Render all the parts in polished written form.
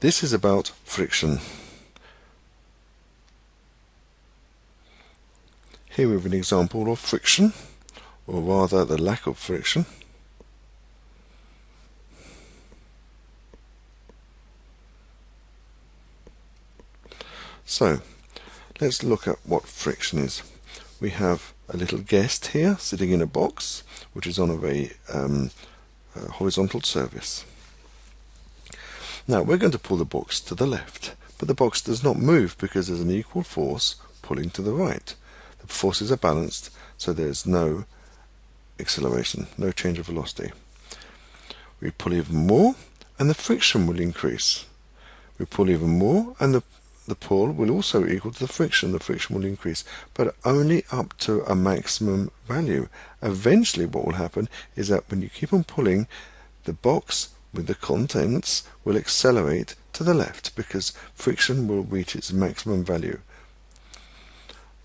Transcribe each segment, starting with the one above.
This is about friction. Here we have an example of friction, or rather the lack of friction. So let's look at what friction is. We have a little guest here sitting in a box which is on a very horizontal surface. Now we're going to pull the box to the left, but the box does not move because there's an equal force pulling to the right. The forces are balanced, so there's no acceleration, no change of velocity. We pull even more and the friction will increase. We pull even more and the pull will also equal to the friction will increase, but only up to a maximum value. Eventually what will happen is that when you keep on pulling, the box with the contents will accelerate to the left because friction will reach its maximum value.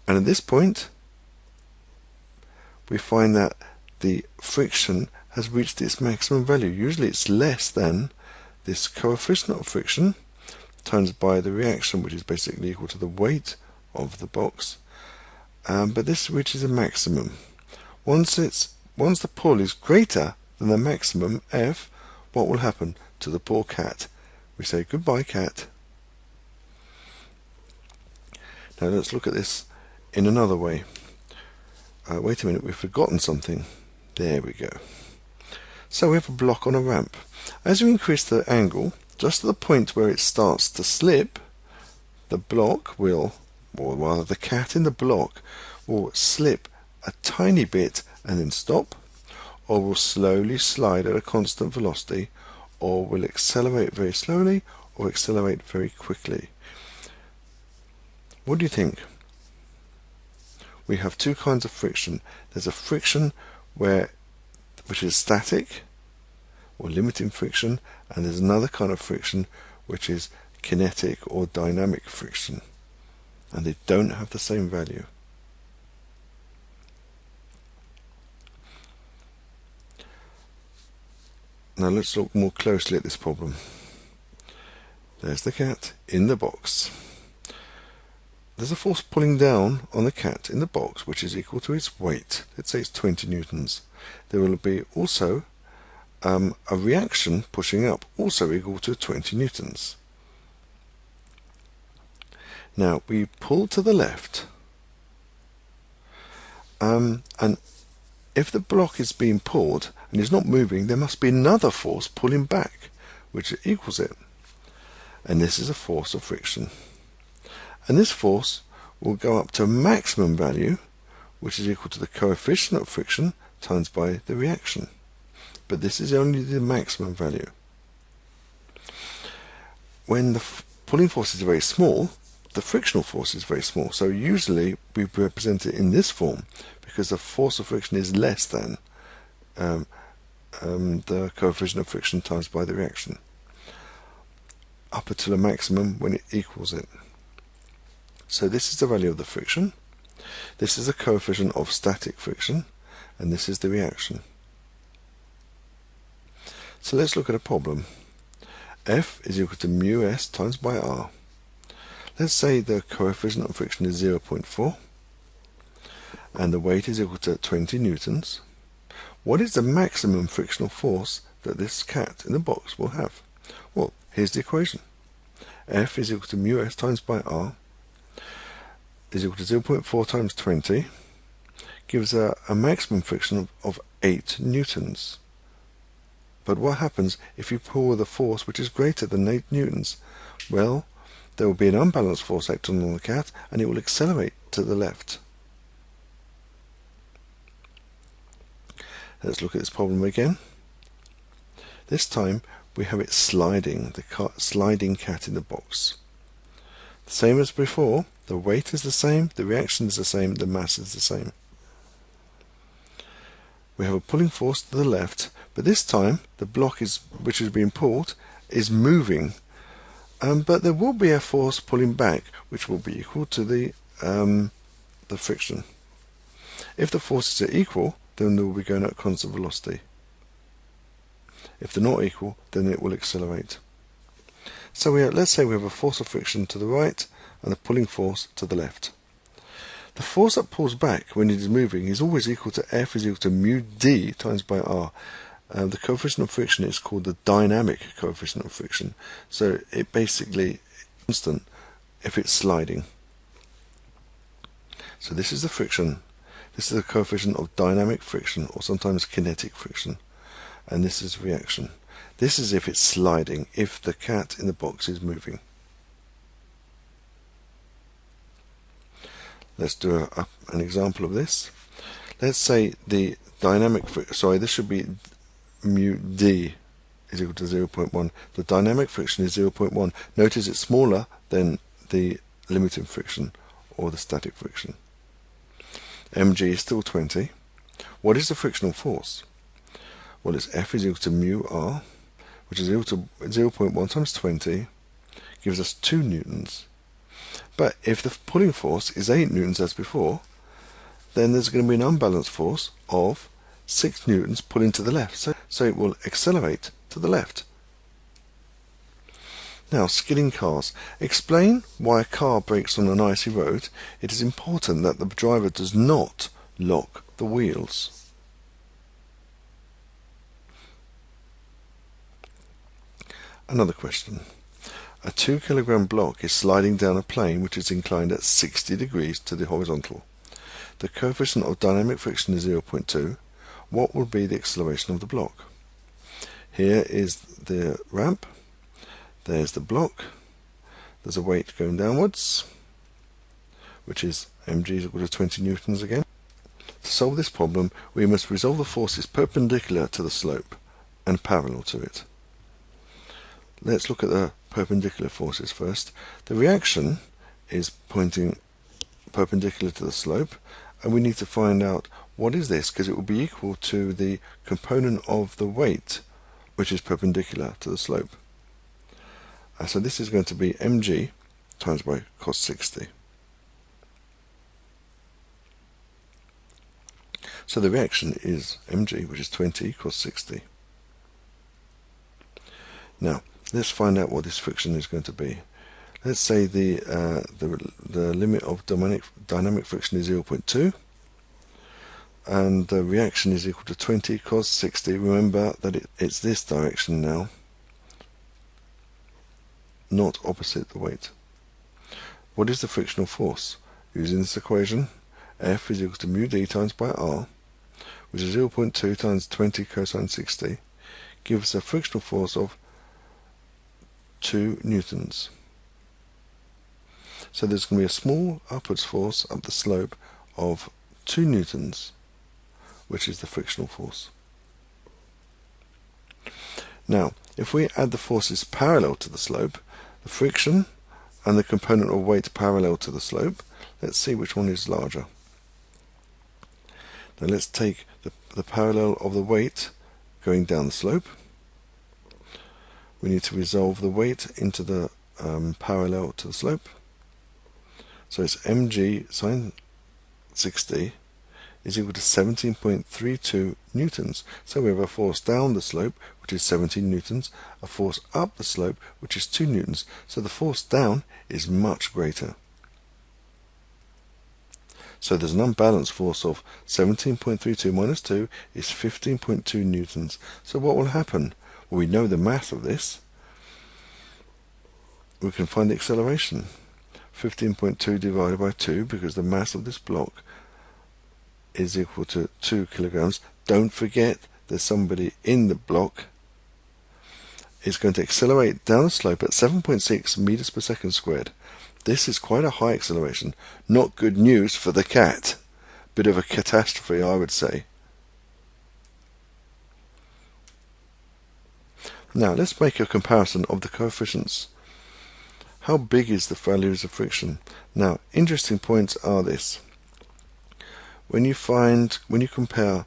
And at this point we find that the friction has reached its maximum value. Usually it's less than this coefficient of friction times by the reaction, which is basically equal to the weight of the box, but this reaches a maximum. Once the pull is greater than the maximum F, what will happen to the poor cat? We say goodbye cat. Now let's look at this in another way. Wait a minute, we've forgotten something. There we go. So we have a block on a ramp. As we increase the angle, just to the point where it starts to slip, the block will, or rather the cat in the block, will slip a tiny bit and then stop, or will slowly slide at a constant velocity, or will accelerate very slowly, or accelerate very quickly. What do you think? We have two kinds of friction. There's a friction which is static, or limiting friction, and there's another kind of friction which is kinetic or dynamic friction, and they don't have the same value. Now let's look more closely at this problem. There's the cat in the box. There's a force pulling down on the cat in the box which is equal to its weight. Let's say it's 20 newtons. There will be also a reaction pushing up, also equal to 20 newtons. Now we pull to the left, and if the block is being pulled and is not moving, there must be another force pulling back which equals it, and this is a force of friction, and this force will go up to a maximum value which is equal to the coefficient of friction times by the reaction. But this is only the maximum value. When the pulling force is very small, the frictional force is very small. So usually we represent it in this form because the force of friction is less than the coefficient of friction times by the reaction, up until a maximum when it equals it. So this is the value of the friction, this is the coefficient of static friction, and this is the reaction. So let's look at a problem. F is equal to mu s times by r. Let's say the coefficient of friction is 0.4 and the weight is equal to 20 newtons. What is the maximum frictional force that this cat in the box will have? Well, here's the equation. F is equal to mu s times by r is equal to 0.4 times 20, gives a maximum friction of 8 newtons. But what happens if you pull with a force which is greater than 8 newtons? Well, there will be an unbalanced force acting on the cat and it will accelerate to the left. Let's look at this problem again. This time we have it sliding, the sliding cat in the box. The same as before, the weight is the same, the reaction is the same, the mass is the same. We have a pulling force to the left, but this time the block which is being pulled is moving, but there will be a force pulling back which will be equal to the friction. If the forces are equal, then they will be going at constant velocity. If they're not equal, then it will accelerate. So let's say we have a force of friction to the right and a pulling force to the left. The force that pulls back when it is moving is always equal to F is equal to mu d times by R. The coefficient of friction is called the dynamic coefficient of friction. So it basically is constant if it's sliding. So this is the friction. This is the coefficient of dynamic friction, or sometimes kinetic friction. And this is reaction. This is if it's sliding, if the cat in the box is moving. Let's do an example of this. Let's say the dynamic, this should be mu d is equal to 0.1. The dynamic friction is 0.1. Notice it's smaller than the limiting friction or the static friction. mg is still 20. What is the frictional force? Well, it's F is equal to mu r, which is equal to 0.1 times 20, gives us 2 newtons. But if the pulling force is 8 newtons as before, then there's going to be an unbalanced force of 6 newtons pulling to the left. So it will accelerate to the left. Now, skidding cars. Explain why a car brakes on an icy road. It is important that the driver does not lock the wheels. Another question. A 2 kilogram block is sliding down a plane which is inclined at 60 degrees to the horizontal. The coefficient of dynamic friction is 0.2. What will be the acceleration of the block? Here is the ramp. There's the block. There's a weight going downwards, which is mg is equal to 20 newtons again. To solve this problem, we must resolve the forces perpendicular to the slope and parallel to it. Let's look at the perpendicular forces first. The reaction is pointing perpendicular to the slope, and we need to find out what is this, because it will be equal to the component of the weight, which is perpendicular to the slope. So this is going to be mg times by cos 60. So the reaction is mg, which is 20 cos 60. Now, let's find out what this friction is going to be. Let's say the limit of dynamic friction is 0.2, and the reaction is equal to 20 cos 60. Remember that it's this direction now, not opposite the weight. What is the frictional force? Using this equation, F is equal to mu d times by R, which is 0.2 times 20 cosine 60, gives a frictional force of 2 newtons. So there's going to be a small upwards force up the slope of 2 newtons, which is the frictional force. Now, if we add the forces parallel to the slope, the friction and the component of weight parallel to the slope, let's see which one is larger. Now let's take the parallel of the weight going down the slope. We need to resolve the weight into the parallel to the slope. So it's mg sine 60 is equal to 17.32 newtons. So we have a force down the slope, which is 17 newtons, a force up the slope, which is 2 newtons. So the force down is much greater. So there's an unbalanced force of 17.32 minus 2 is 15.2 newtons. So what will happen? Well, we know the mass of this. We can find the acceleration. 15.2 divided by 2, because the mass of this block is equal to 2 kilograms. Don't forget there's somebody in the block. It's going to accelerate down the slope at 7.6 meters per second squared. This is quite a high acceleration. Not good news for the cat. Bit of a catastrophe, I would say. Now let's make a comparison of the coefficients. How big is the values of friction? Now, interesting points are this. When you compare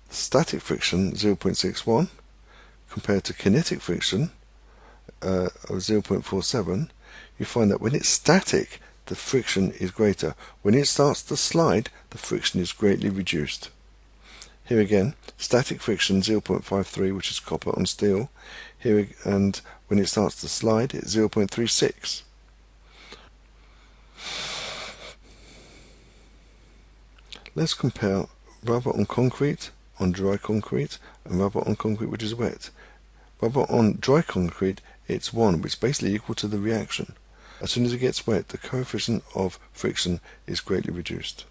static friction 0.61 compared to kinetic friction of 0.47, you find that when it's static, the friction is greater. When it starts to slide, the friction is greatly reduced. Here again, static friction 0.53, which is copper on steel. Here, and when it starts to slide, it's 0.36. Let's compare rubber on concrete, on dry concrete, and rubber on concrete which is wet. Rubber on dry concrete, it's 1, which is basically equal to the reaction. As soon as it gets wet, the coefficient of friction is greatly reduced.